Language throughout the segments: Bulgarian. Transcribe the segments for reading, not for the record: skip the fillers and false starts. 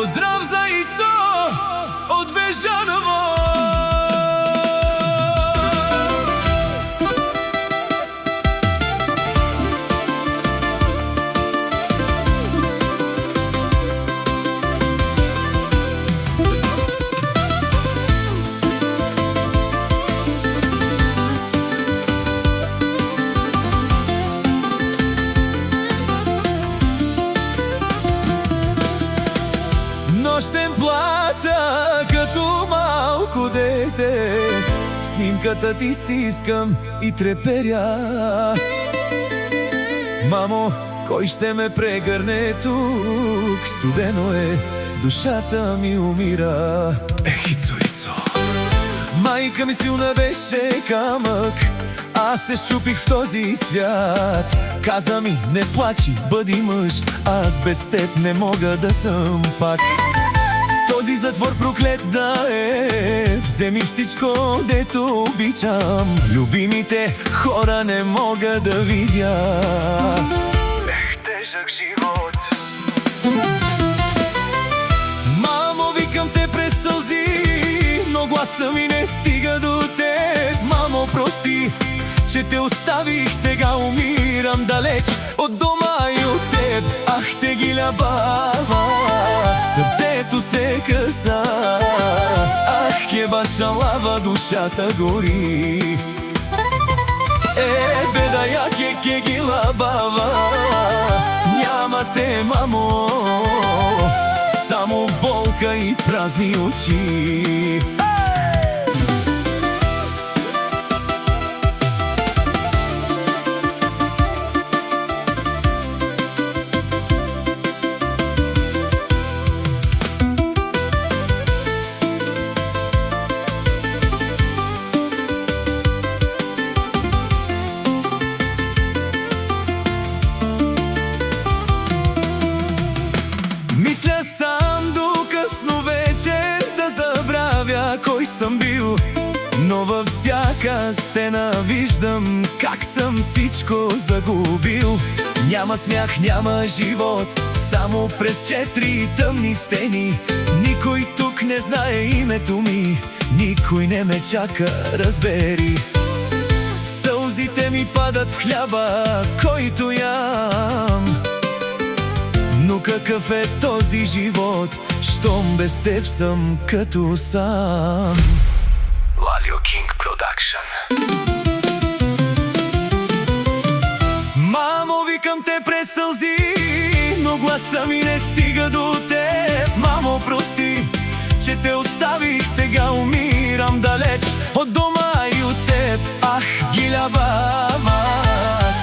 Поздрав за Ицо от Бежаново. Нощем плача като малко дете, снимката ти стискам и треперя. Мамо, кой ще ме прегърне тук? Студено е, душата ми умира. Ицо, Ицо. Майка ми силна беше камък, аз се счупих в този свят. Каза ми, не плачи, бъди мъж, аз без теб не мога да съм пак. Този затвор проклет да е, вземи всичко, дето обичам. Любимите хора не мога да видя. Тежък живот. Мамо, викам те през сълзи, но гласа ми не стига до теб. Мамо, прости, че те оставих, сега умирам далеч от дома и от теб. Ах, тегиля баба, сърцето се къса. Ах, еба шалава, душата гори. Беда я кегила баба, няма те, мамо, само болка и празни очи. Мисля сам до късно вечер да забравя кой съм бил, но във всяка стена виждам как съм всичко загубил. Няма смях, няма живот, само през четири тъмни стени. Никой тук не знае името ми, никой не ме чака, разбери. Сълзите ми падат в хляба, който ям. Но какъв е този живот, щом без теб съм като сам? Лалио Кинг Продакшън. Мамо, викам те през сълзи, но гласа ми не стига до теб. Мамо, прости, че те оставих, сега умирам далеч от дома и от теб. Ах, гиля баба,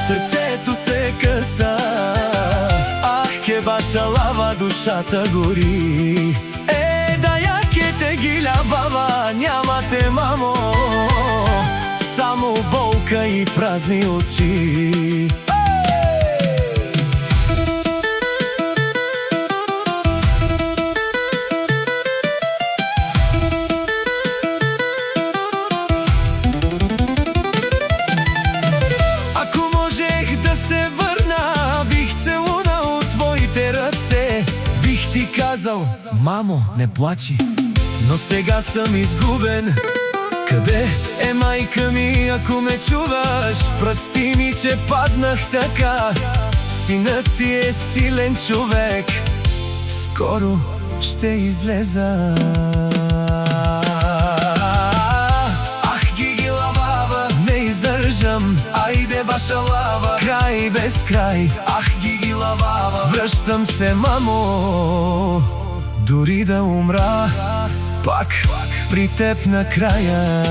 сърцето се къса. Ваша лава, душата гори. Да яке те гиля баба, няма те, мамо, само болка и празни очи. Ако можех да се върна, бих целунал твоите ръце. Бих ти казал, мамо, не плачи, но сега съм изгубен. Къде е майка ми, ако ме чуваш? Прости ми, че паднах така. Синът ти е силен човек, скоро ще излеза. Ах, гигила баба, не издържам, айде баша лава, край без край. Ах, гигила баба, връщам се, мамо, дори да умра, пак при теб накрая.